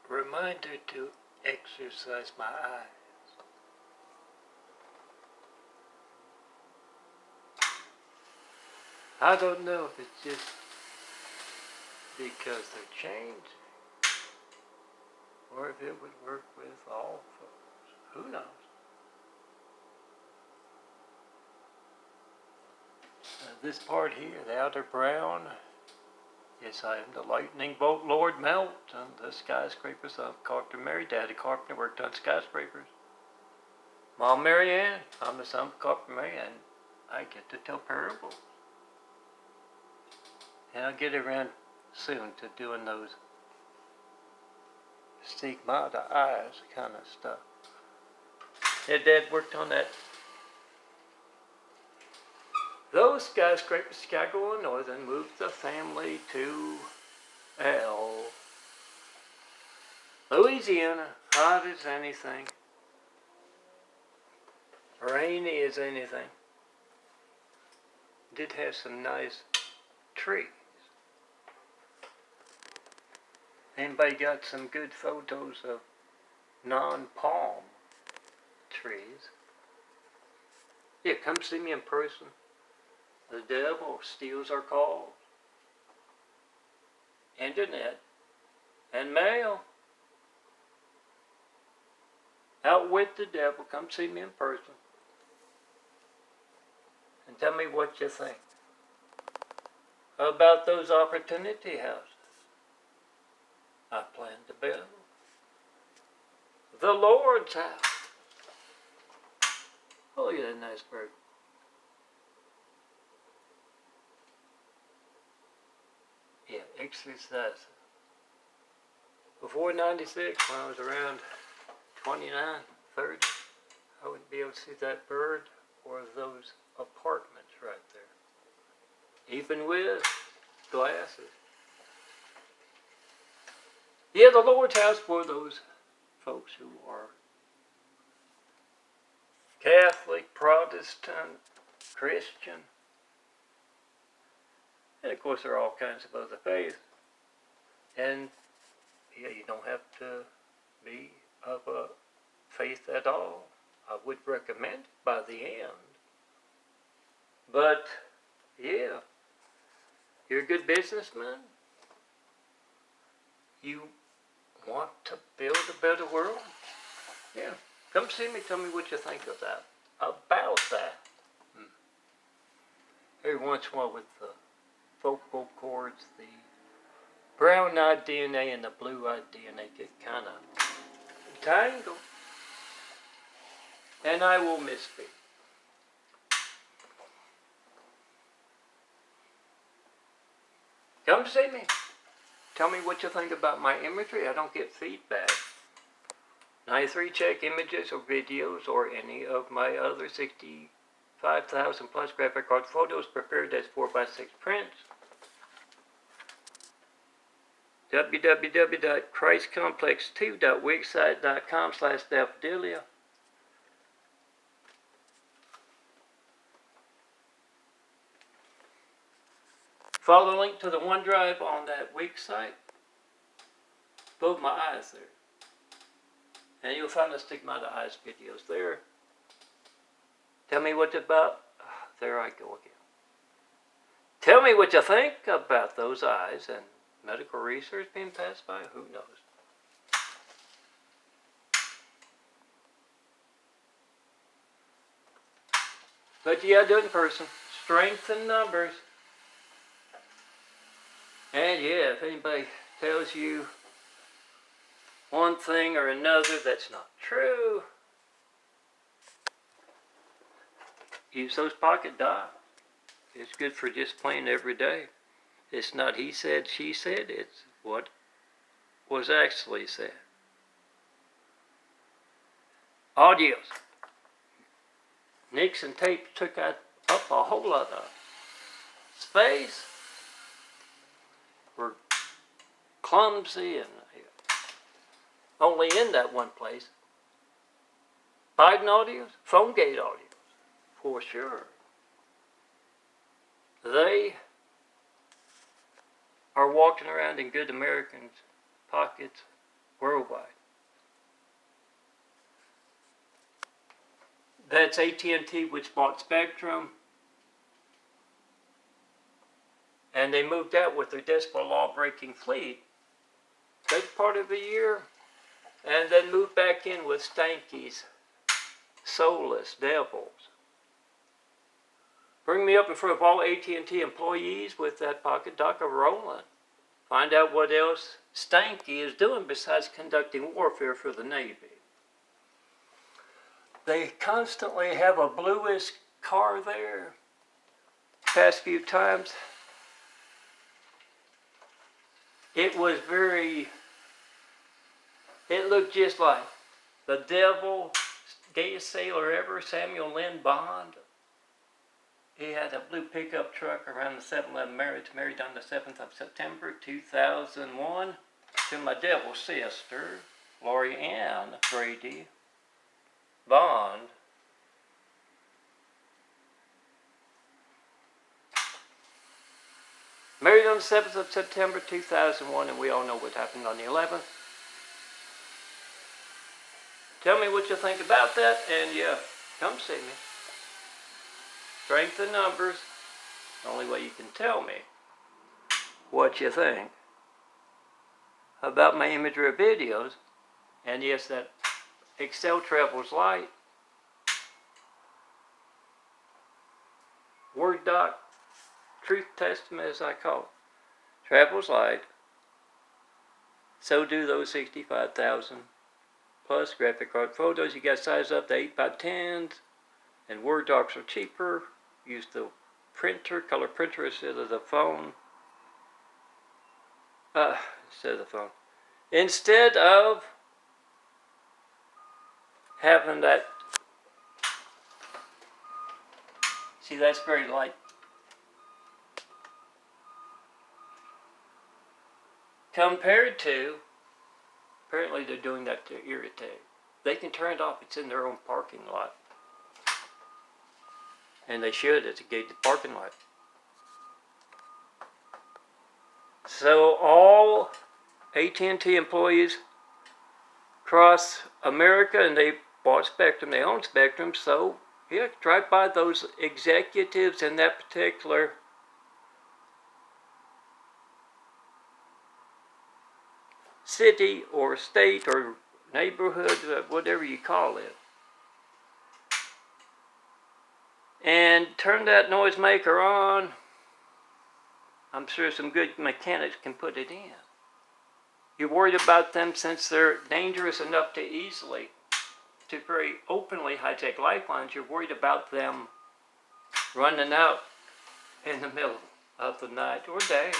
Reminder to exercise my eyes. I don't know if it's just because they're changing, or if it would work with all folks. Who knows? This part here, the outer brown, yes, I am the lightning bolt Lord Melt, and the skyscrapers of Carpenter Mary. Daddy Carpenter worked on skyscrapers. Mom Mary Ann, I'm the son of Carpenter Mary, and I get to tell parables. And I'll get around soon to doing those stigmata eyes kind of stuff. Yeah, Dad worked on that. Those skyscrapers, Chicago, Illinois, then moved the family to Louisiana, hot as anything, rainy as anything. Did have some nice trees. Anybody got some good photos of non-palm trees? Yeah, come see me in person. The devil steals our calls. Internet and mail. Outwit the devil. Come see me in person. And tell me what you think about those opportunity houses I plan to build. The Lord's house. Oh, yeah, that nice bird. Yeah, exercise. Before 96, when I was around 29, 30, I wouldn't be able to see that bird or those apartments right there. Even with glasses. Yeah, the Lord's house for those folks who are Catholic, Protestant, Christian. And of course, there are all kinds of other faiths. And yeah, you don't have to be of a faith at all. I would recommend it by the end. But yeah, you're a good businessman. You want to build a better world? Yeah, come see me. Tell me what you think of that. About that. Every once in a while with the vocal cords, the brown-eyed DNA and the blue-eyed DNA get kind of tangled. And I will misspeak. Come see me. Tell me what you think about my imagery. I don't get feedback. 93 check images or videos or any of my other 65,000 plus graphic art photos prepared as 4x6 prints. www.christcomplex2.wixsite.com/daffodilia. Follow the link to the OneDrive on that Wix site. Both my eyes there. And you'll find the Stigmata Eyes videos there. Tell me what about... there I go again. Tell me what you think about those eyes and medical research being passed by. Who knows? But you gotta do it in person. Strength in numbers. And yeah, if anybody tells you one thing or another that's not true, use those pocket dots. It's good for just plain every day. It's not he said, she said. It's what was actually said. Audios. Nixon tape took up a whole lot of space. We're clumsy and only in that one place. Biden audios, phone gate audios, for sure. They are walking around in good Americans' pockets worldwide. That's AT&T, which bought Spectrum, and they moved out with their decibel law-breaking fleet big part of the year, and then moved back in with Stanky's soulless devils. Bring me up in front of all AT&T employees with that pocket docker rolling. Find out what else Stanky is doing besides conducting warfare for the Navy. They constantly have a bluish car there. Past few times, it looked just like the devil, gayest sailor ever, Samuel Lynn Bond. He had a blue pickup truck around the 7-11 marriage, married on the 7th of September, 2001, to my devil sister, Lori Ann Brady Bond. Married on the 7th of September, 2001, and we all know what happened on the 11th. Tell me what you think about that, and yeah, come see me. Strength in numbers, the only way you can tell me what you think about my imagery of videos. And yes, that Excel Travels Light, Word Doc, Truth Testament as I call it, Travels Light. So do those 65,000 plus graphic card photos. You got size up to 8x10s, and Word Docs are cheaper. Use the printer, color printer instead of the phone. Instead of having that. See, that's very light. Compared to, apparently they're doing that to irritate. They can turn it off. It's in their own parking lot. And they should. It's a gated parking lot. So all AT&T employees across America, and they bought Spectrum, they own Spectrum, so yeah, drive by those executives in that particular city or state or neighborhood, whatever you call it, and turn that noisemaker on. I'm sure some good mechanics can put it in. You're worried about them since they're dangerous enough to easily, to very openly hijack lifelines. You're worried about them running out in the middle of the night or day.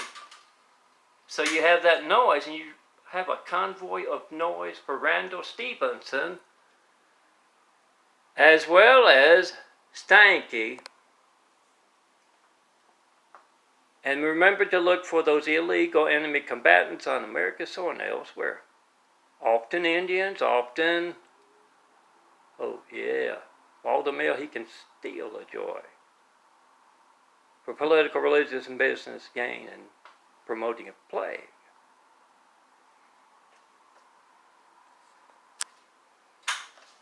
So you have that noise, and you have a convoy of noise for Randall Stevenson, as well as Stanky. And remember to look for those illegal enemy combatants on America's soil and elsewhere. Often Indians, often, oh yeah, all the mail he can steal a joy. For political, religious, and business gain and promoting a plague.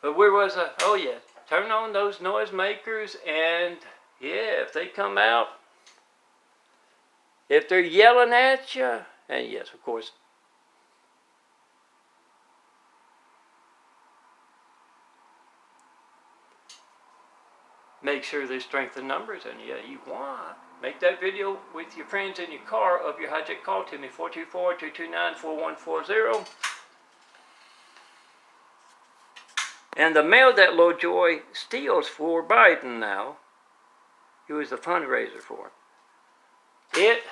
But where was I? Oh yeah, turn on those noisemakers, and yeah, if they come out, if they're yelling at you, and yes, of course, make sure there's strength in numbers, and yeah, you want. Make that video with your friends in your car of your hijack call to me, 424-229-4140. And the mail that LoJoy steals for Biden now, he was the fundraiser for, it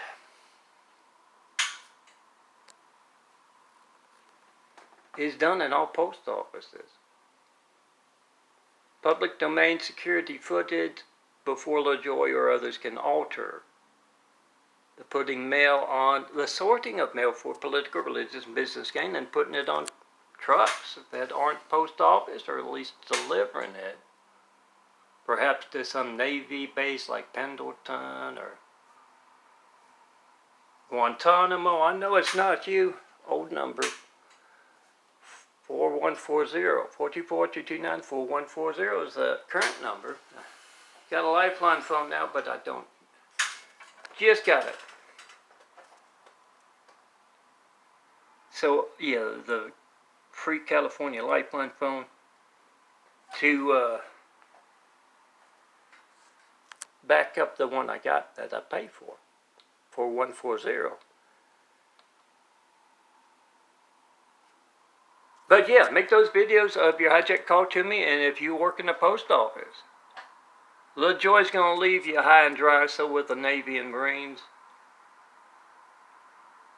is done in all post offices. Public domain security footage before LoJoy or others can alter the putting mail on, the sorting of mail for political, religious, and business gain, and putting it on trucks that aren't post office, or at least delivering it. Perhaps to some Navy base like Pendleton or Guantanamo, I know it's not you. Old number. 4140. 424-229-4140 is the current number. Got a Lifeline phone now, but I don't. Just got it. So, yeah, the free California Lifeline phone to back up the one I got that I paid for, 4140. But yeah, make those videos of your hijack call to me, and if you work in the post office, Little Joy's going to leave you high and dry, so with the Navy and Marines.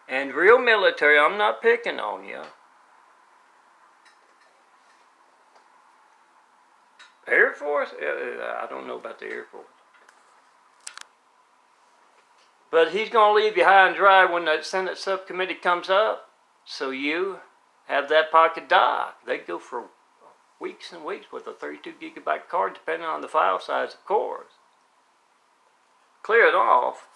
And real military, I'm not picking on you. Air Force? I don't know about the Air Force. But he's going to leave you high and dry when that Senate subcommittee comes up, so you have that pocket dock. They go for weeks and weeks with a 32 gigabyte card, depending on the file size, of course. Clear it off.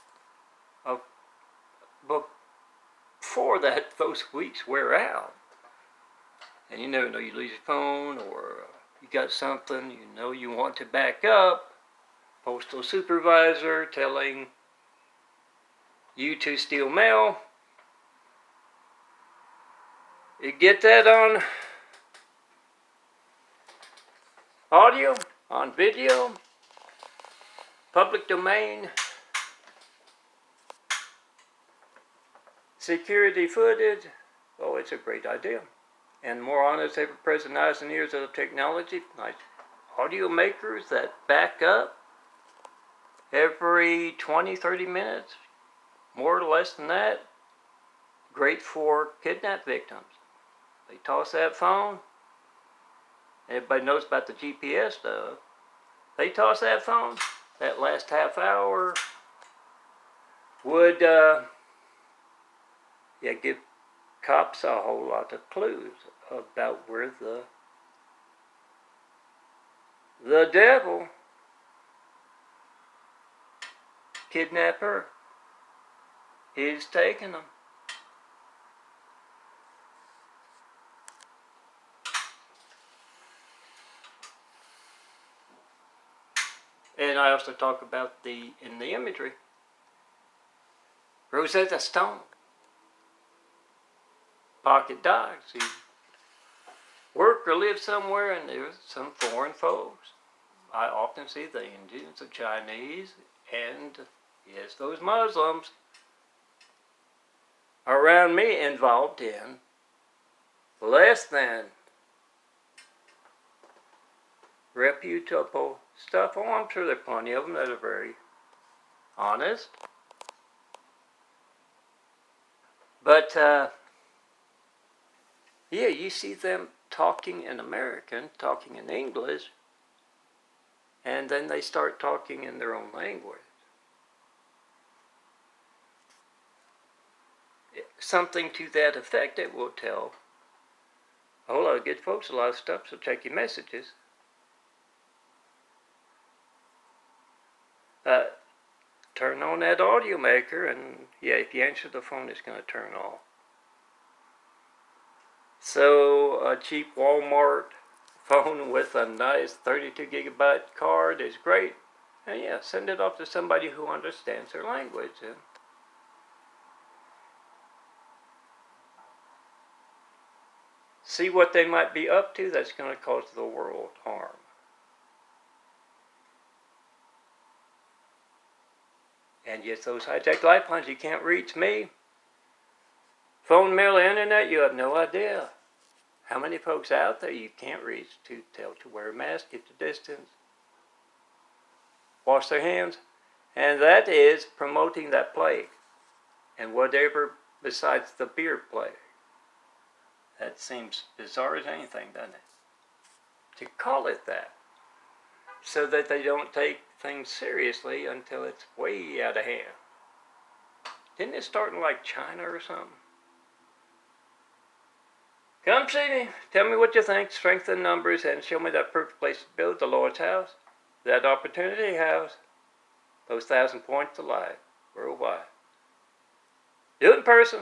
Before that, those weeks wear out. And you never know, you lose your phone, or you got something you know you want to back up. Postal supervisor telling you to steal mail. You get that on audio, on video, public domain, security footage. Oh, it's a great idea. And more honest, ever-present eyes and ears of the technology, like audio makers that back up every 20, 30 minutes, more or less than that. Great for kidnap victims. They toss that phone. Everybody knows about the GPS stuff. They toss that phone. That last half hour would give cops a whole lot of clues about where the devil, kidnapper, is taking them. And I also talk about in the imagery, Rosetta Stone, pocket dogs who work or live somewhere, and there's some foreign folks. I often see the Indians, the Chinese, and yes, those Muslims around me involved in less than reputable stuff. Oh, I'm sure there are plenty of them that are very honest. But, yeah, you see them talking in American, talking in English, and then they start talking in their own language. Something to that effect that will tell a whole lot of good folks a lot of stuff, so check your messages. Turn on that audio maker, and yeah, if you answer the phone, it's going to turn off. So a cheap Walmart phone with a nice 32 gigabyte card is great. And yeah, send it off to somebody who understands their language. And see what they might be up to that's going to cause the world harm. And yes, those hijacked lifelines, you can't reach me. Phone, mail, internet, you have no idea how many folks out there you can't reach to tell to wear a mask, keep the distance, wash their hands. And that is promoting that plague. And whatever besides the beer plague. That seems bizarre as anything, doesn't it? To call it that. So that they don't take things seriously until it's way out of hand. Didn't it start in like China or something? Come see me. Tell me what you think. Strengthen numbers and show me that perfect place to build the Lord's house. That opportunity house. Those 1,000 points to life worldwide. Do it in person.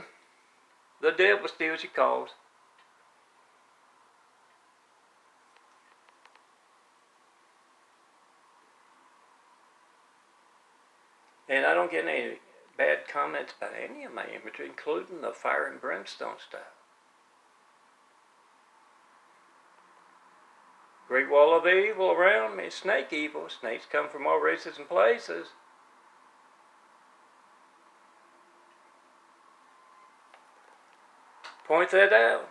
The devil steals your cause. And I don't get any bad comments about any of my imagery, including the fire and brimstone style. Great wall of evil around me, snake evil. Snakes come from all races and places. Point that out.